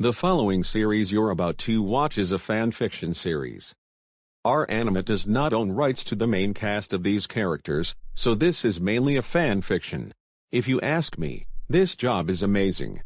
The following series you're about to watch is a fan fiction series. Our anime does not own rights to the main cast of these characters, so this is mainly a fan fiction. If you ask me, this job is amazing.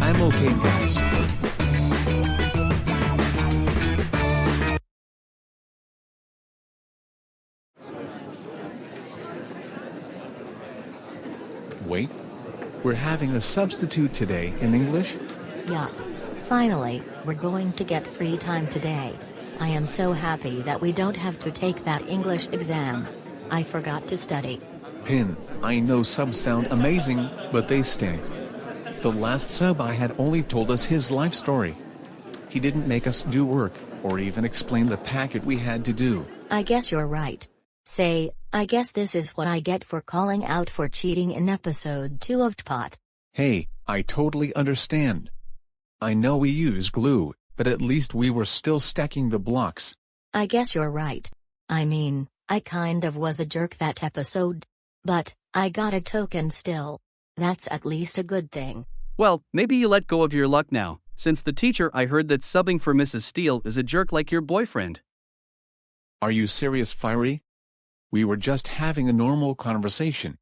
I'm okay, guys. Wait. We're having a substitute today in English? Yup. Finally, we're going to get free time today. I am so happy that we don't have to take that English exam. I forgot to study. Pin, I know subs sound amazing, but they stink. The last sub I had only told us his life story. He didn't make us do work, or even explain the packet we had to do. I guess you're right. Say, I guess this is what I get for calling out for cheating in episode 2 of TPOT. Hey, I totally understand. I know we use glue, but at least we were still stacking the blocks. I guess you're right. I mean, I kind of was a jerk that episode. But, I got a token still. That's at least a good thing. Well, maybe you let go of your luck now, since the teacher I heard that subbing for Mrs. Steele is a jerk like your boyfriend. Are you serious, Fiery? We were just having a normal conversation.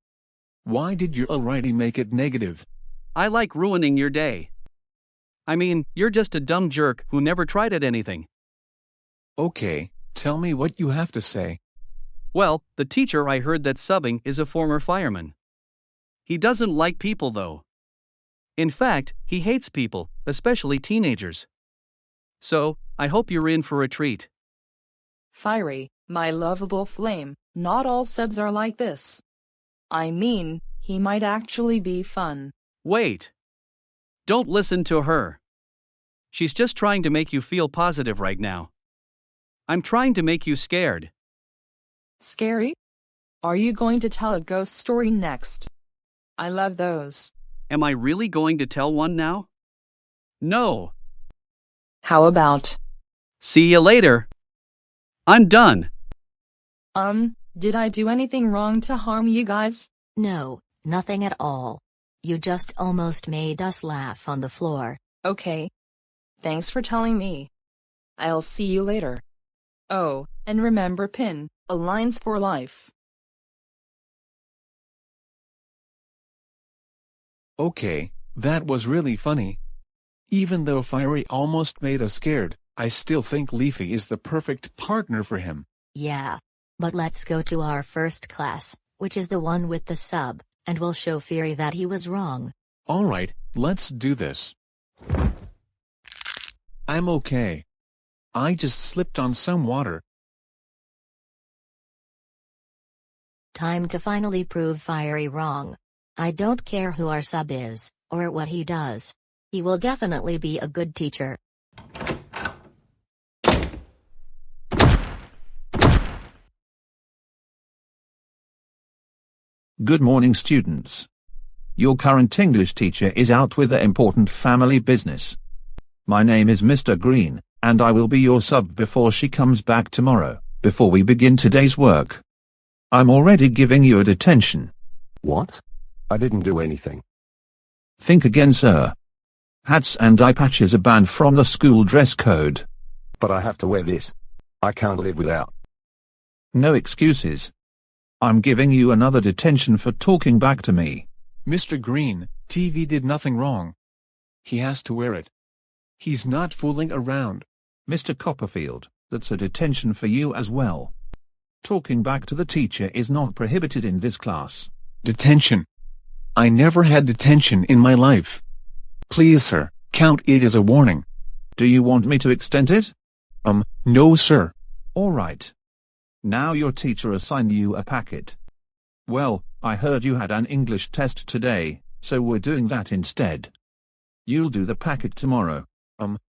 Why did you already make it negative? I like ruining your day. I mean, you're just a dumb jerk who never tried at anything. Okay, tell me what you have to say. Well, the teacher I heard that subbing is a former fireman. He doesn't like people though. In fact, he hates people, especially teenagers. So, I hope you're in for a treat. Fiery, my lovable flame, not all subs are like this. I mean, he might actually be fun. Wait. Don't listen to her. She's just trying to make you feel positive right now. I'm trying to make you scared. Scary? Are you going to tell a ghost story next? I love those. Am I really going to tell one now? No. How about? See you later. I'm done. Did I do anything wrong to harm you guys? No, nothing at all. You just almost made us laugh on the floor. Okay. Thanks for telling me. I'll see you later. Oh, and remember Pin, Alliance for Life. Okay, that was really funny. Even though Fiery almost made us scared, I still think Leafy is the perfect partner for him. Yeah. But let's go to our first class, which is the one with the sub, and we'll show Fiery that he was wrong. Alright, let's do this. I'm okay. I just slipped on some water. Time to finally prove Fiery wrong. I don't care who our sub is, or what he does. He will definitely be a good teacher. Good morning, students. Your current English teacher is out with an important family business. My name is Mr. Green, and I will be your sub before she comes back tomorrow, before we begin today's work. I'm already giving you a detention. What? I didn't do anything. Think again, sir. Hats and eye patches are banned from the school dress code. But I have to wear this. I can't live without. No excuses. I'm giving you another detention for talking back to me. Mr. Green, TV did nothing wrong. He has to wear it. He's not fooling around. Mr. Copperfield, that's a detention for you as well. Talking back to the teacher is not prohibited in this class. Detention. I never had detention in my life. Please, sir, count it as a warning. Do you want me to extend it? No, sir. All right. Now your teacher assigned you a packet. Well, I heard you had an English test today, so we're doing that instead. You'll do the packet tomorrow.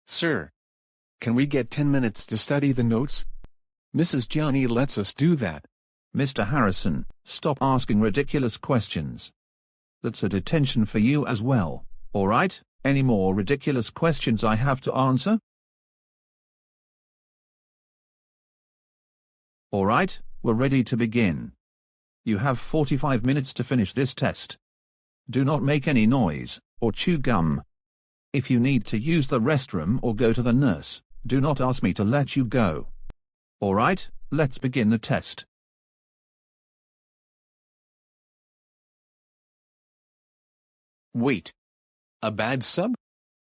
Sir. Can we get 10 minutes to study the notes? Mrs. Johnny lets us do that. Mr. Harrison, stop asking ridiculous questions. That's a detention for you as well, all right? Any more ridiculous questions I have to answer? All right, we're ready to begin. You have 45 minutes to finish this test. Do not make any noise, or chew gum. If you need to use the restroom or go to the nurse, do not ask me to let you go. All right, let's begin the test. Wait. A bad sub?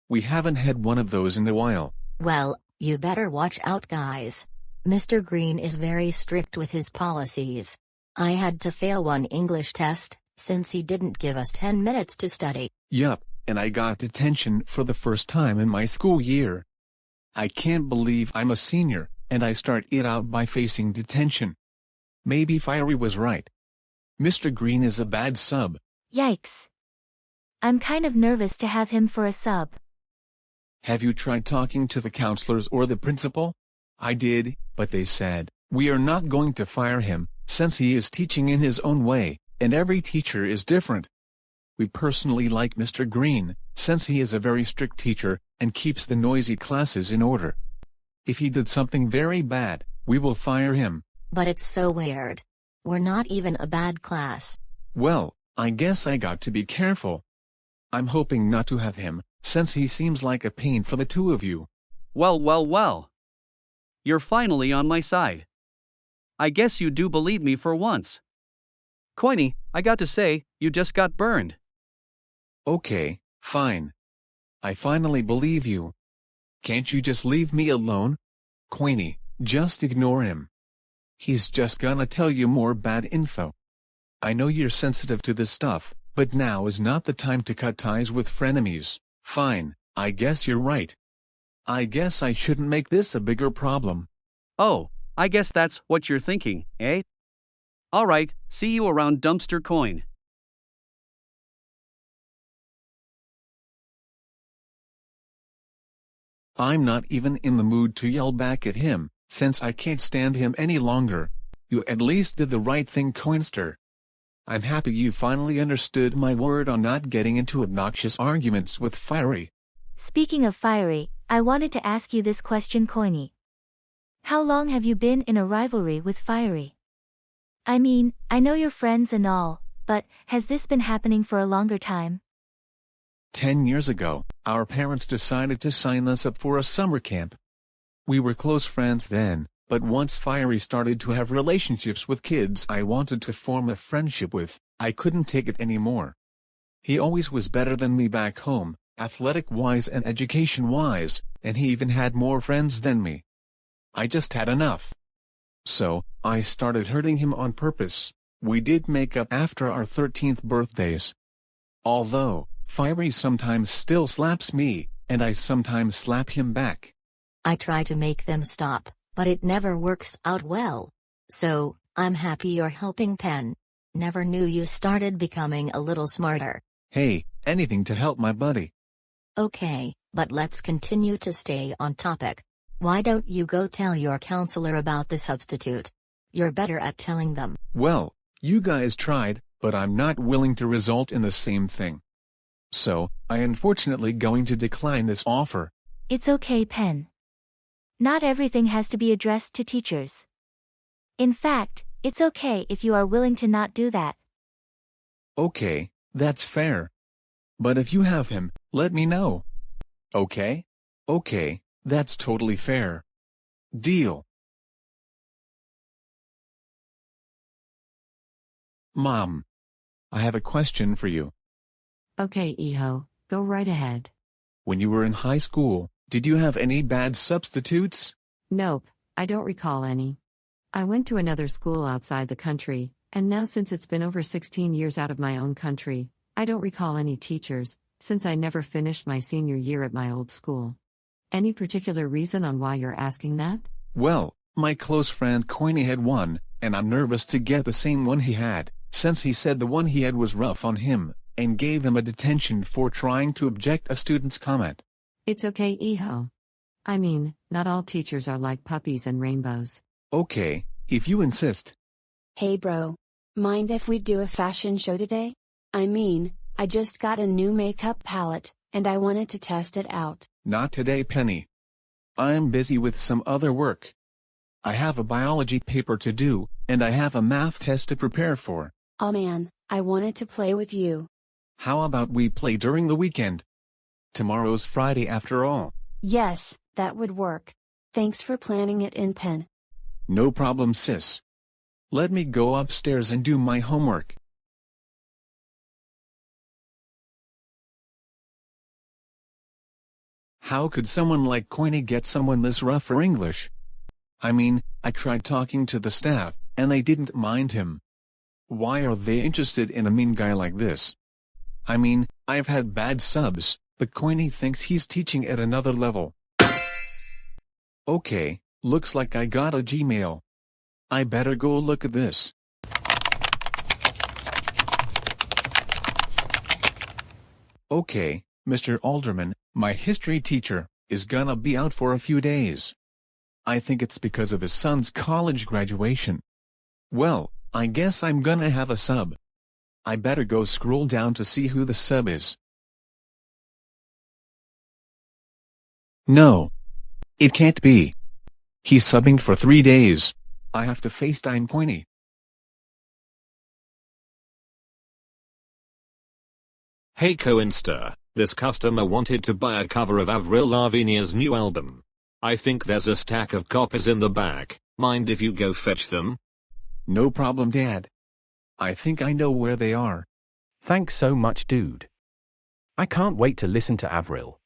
We haven't had one of those in a while. Well, you better watch out, guys. Mr. Green is very strict with his policies. I had to fail one English test, since he didn't give us 10 minutes to study. Yup, and I got detention for the first time in my school year. I can't believe I'm a senior, and I start it out by facing detention. Maybe Fiery was right. Mr. Green is a bad sub. Yikes. I'm kind of nervous to have him for a sub. Have you tried talking to the counselors or the principal? I did, but they said, we are not going to fire him, since he is teaching in his own way, and every teacher is different. We personally like Mr. Green, since he is a very strict teacher, and keeps the noisy classes in order. If he did something very bad, we will fire him. But it's so weird. We're not even a bad class. Well, I guess I got to be careful. I'm hoping not to have him, since he seems like a pain for the two of you. Well. You're finally on my side. I guess you do believe me for once. Coiny, I got to say, you just got burned. Okay, fine. I finally believe you. Can't you just leave me alone? Coiny, just ignore him. He's just gonna tell you more bad info. I know you're sensitive to this stuff, but now is not the time to cut ties with frenemies. Fine, I guess you're right. I guess I shouldn't make this a bigger problem. Oh, I guess that's what you're thinking, eh? Alright, see you around Dumpster Coin. I'm not even in the mood to yell back at him, since I can't stand him any longer. You at least did the right thing, Coinster. I'm happy you finally understood my word on not getting into obnoxious arguments with Fiery. Speaking of Fiery, I wanted to ask you this question, Coiny. How long have you been in a rivalry with Fiery? I mean, I know you're friends and all, but has this been happening for a longer time? 10 years ago, our parents decided to sign us up for a summer camp. We were close friends then, but once Fiery started to have relationships with kids I wanted to form a friendship with, I couldn't take it anymore. He always was better than me back home, athletic-wise and education-wise, and he even had more friends than me. I just had enough. So, I started hurting him on purpose. We did make up after our 13th birthdays. Although, Fiery sometimes still slaps me, and I sometimes slap him back. I try to make them stop, but it never works out well. So, I'm happy you're helping Pen. Never knew you started becoming a little smarter. Hey, anything to help my buddy. Okay, but let's continue to stay on topic. Why don't you go tell your counselor about the substitute? You're better at telling them. Well, you guys tried, but I'm not willing to result in the same thing. So, I unfortunately going to decline this offer. It's okay, Pen. Not everything has to be addressed to teachers. In fact, it's okay if you are willing to not do that. Okay, that's fair. But if you have him, let me know. Okay? Okay, that's totally fair. Deal. Mom. I have a question for you. Okay, Iho, go right ahead. When you were in high school, Did you have any bad substitutes? Nope, I don't recall any. I went to another school outside the country, and now since it's been over 16 years out of my own country, I don't recall any teachers, since I never finished my senior year at my old school. Any particular reason on why you're asking that? Well, my close friend Coiny had one, and I'm nervous to get the same one he had, since he said the one he had was rough on him, and gave him a detention for trying to object a student's comment. It's okay, Iho. I mean, not all teachers are like puppies and rainbows. Okay, if you insist. Hey bro. Mind if we do a fashion show today? I mean, I just got a new makeup palette, and I wanted to test it out. Not today, Penny. I'm busy with some other work. I have a biology paper to do, and I have a math test to prepare for. Oh man, I wanted to play with you. How about we play during the weekend? Tomorrow's Friday after all. Yes, that would work. Thanks for planning it in pen. No problem, sis. Let me go upstairs and do my homework. How could someone like Coiny get someone this rough for English? I mean, I tried talking to the staff, and they didn't mind him. Why are they interested in a mean guy like this? I mean, I've had bad subs, but Coiny thinks he's teaching at another level. Okay, looks like I got a Gmail. I better go look at this. Okay, Mr. Alderman, my history teacher, is gonna be out for a few days. I think it's because of his son's college graduation. Well, I guess I'm gonna have a sub. I better go scroll down to see who the sub is. No. It can't be. He's subbing for 3 days. I have to FaceTime Coiny. Hey Coinsta, this customer wanted to buy a cover of Avril Lavigne's new album. I think there's a stack of copies in the back, mind if you go fetch them? No problem, Dad. I think I know where they are. Thanks so much, dude. I can't wait to listen to Avril.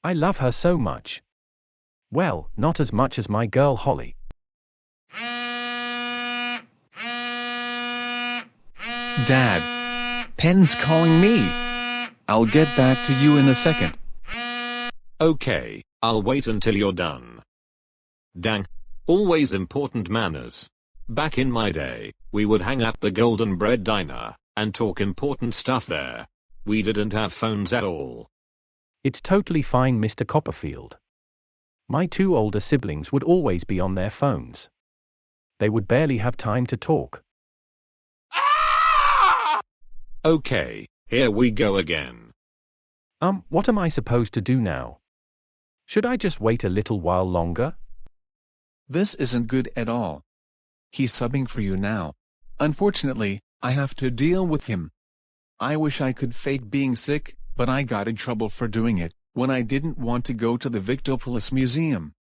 I love her so much. Well, not as much as my girl Holly. Dad, Pen's calling me. I'll get back to you in a second. Okay, I'll wait until you're done. Dang. Always important manners. Back in my day, we would hang at the Golden Bread Diner, and talk important stuff there. We didn't have phones at all. It's totally fine, Mr. Copperfield. My 2 older siblings would always be on their phones. They would barely have time to talk. Okay, here we go again. What am I supposed to do now? Should I just wait a little while longer? This isn't good at all. He's subbing for you now. Unfortunately, I have to deal with him. I wish I could fake being sick, but I got in trouble for doing it, when I didn't want to go to the Victopolis Museum.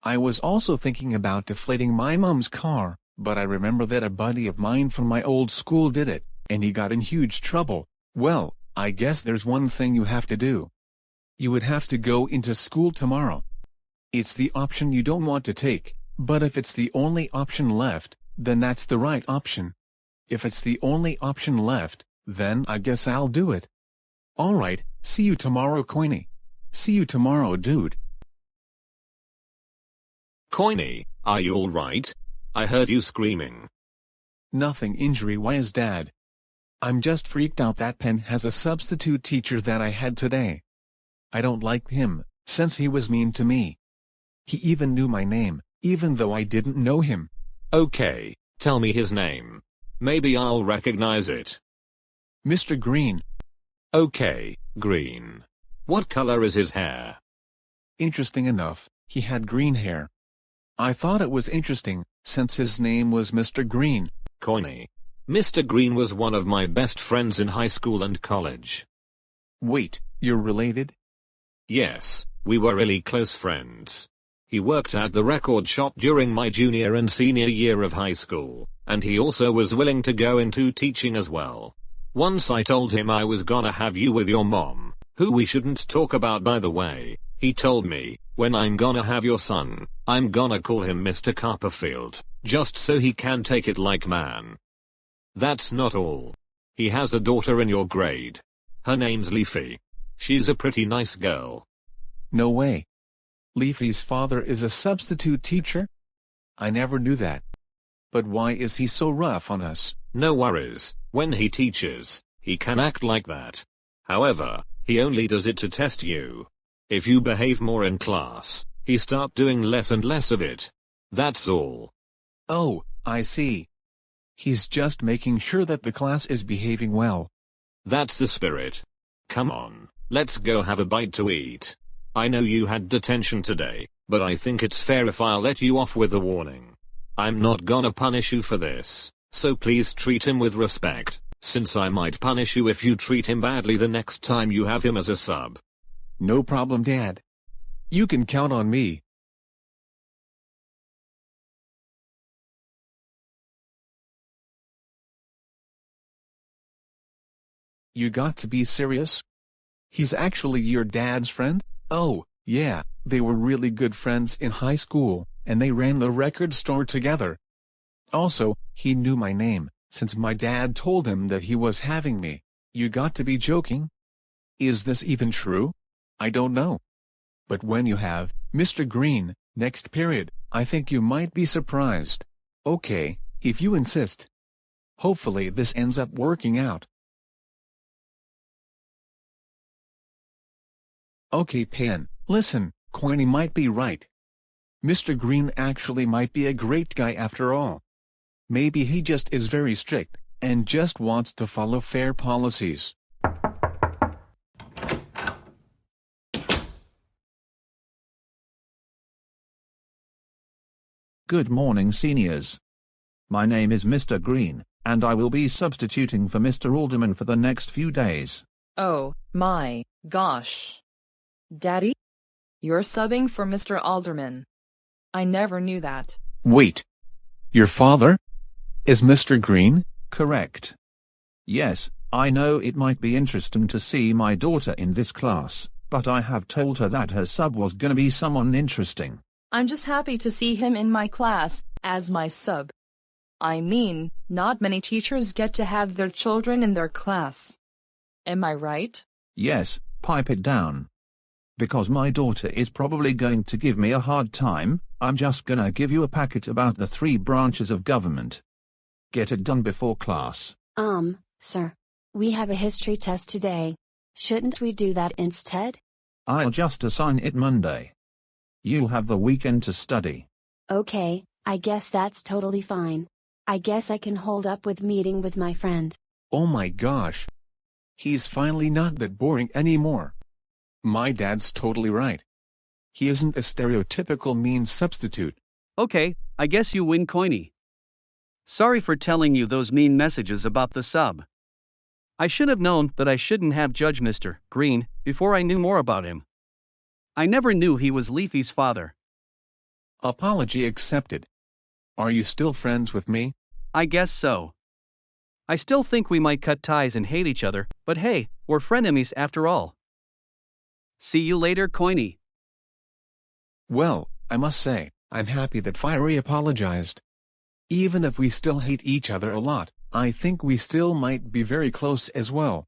I was also thinking about deflating my mom's car, but I remember that a buddy of mine from my old school did it, and he got in huge trouble. Well, I guess there's one thing you have to do. You would have to go into school tomorrow. It's the option you don't want to take, but if it's the only option left, then that's the right option. If it's the only option left, then I guess I'll do it. Alright, see you tomorrow, Coiny. See you tomorrow, dude. Coiny, are you alright? I heard you screaming. Nothing injury-wise, Dad. I'm just freaked out that Pen has a substitute teacher that I had today. I don't like him, since he was mean to me. He even knew my name, even though I didn't know him. Okay, tell me his name. Maybe I'll recognize it. Mr. Green. Okay, Green. What color is his hair? Interesting enough, he had green hair. I thought it was interesting, since his name was Mr. Green. Coiny. Mr. Green was one of my best friends in high school and college. Wait, you're related? Yes, we were really close friends. He worked at the record shop during my junior and senior year of high school, and he also was willing to go into teaching as well. Once I told him I was gonna have you with your mom, who we shouldn't talk about by the way, He told me, when I'm gonna have your son, I'm gonna call him Mr. Copperfield, just so he can take it like man. That's not all. He has a daughter in your grade. Her name's Leafy. She's a pretty nice girl. No way. Leafy's father is a substitute teacher? I never knew that. But why is he so rough on us? No worries, when he teaches, he can act like that. However, he only does it to test you. If you behave more in class, he start doing less and less of it. That's all. Oh, I see. He's just making sure that the class is behaving well. That's the spirit. Come on, let's go have a bite to eat. I know you had detention today, but I think it's fair if I'll let you off with a warning. I'm not gonna punish you for this, so please treat him with respect, since I might punish you if you treat him badly the next time you have him as a sub. No problem, Dad. You can count on me. You got to be serious? He's actually your dad's friend? Oh, yeah, they were really good friends in high school, and they ran the record store together. Also, he knew my name, since my dad told him that he was having me. You got to be joking. Is this even true? I don't know. But when you have Mr. Green next period, I think you might be surprised. Okay, if you insist. Hopefully this ends up working out. Okay, Pan, listen, Coiny might be right. Mr. Green actually might be a great guy after all. Maybe he just is very strict, and just wants to follow fair policies. Good morning, seniors. My name is Mr. Green, and I will be substituting for Mr. Alderman for the next few days. Oh, my gosh. Daddy? You're subbing for Mr. Alderman. I never knew that. Wait. Your father? Is Mr. Green? Correct. Yes, I know it might be interesting to see my daughter in this class, but I have told her that her sub was gonna be someone interesting. I'm just happy to see him in my class, as my sub. I mean, not many teachers get to have their children in their class. Am I right? Yes, pipe it down. Because my daughter is probably going to give me a hard time, I'm just gonna give you a packet about the 3 branches of government. Get it done before class. Sir. We have a history test today. Shouldn't we do that instead? I'll just assign it Monday. You'll have the weekend to study. Okay, I guess that's totally fine. I guess I can hold up with meeting with my friend. Oh my gosh. He's finally not that boring anymore. My dad's totally right. He isn't a stereotypical mean substitute. Okay, I guess you win, Coiny. Sorry for telling you those mean messages about the sub. I should have known that I shouldn't have judged Mr. Green before I knew more about him. I never knew he was Leafy's father. Apology accepted. Are you still friends with me? I guess so. I still think we might cut ties and hate each other, but hey, we're frenemies after all. See you later, Coiny. Well, I must say, I'm happy that Fiery apologized. Even if we still hate each other a lot, I think we still might be very close as well.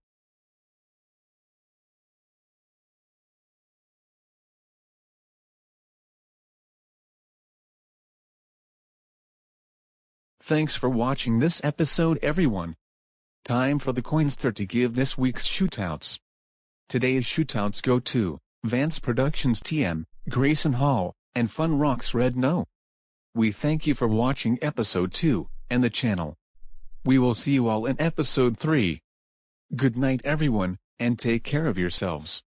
Thanks for watching this episode, everyone. Time for the Coinster to give this week's shoutouts. Today's shoutouts go to Vance Productions TM, Grayson Hall, and Fun Rocks Red No. We thank you for watching episode 2, and the channel. We will see you all in episode 3. Good night everyone, and take care of yourselves.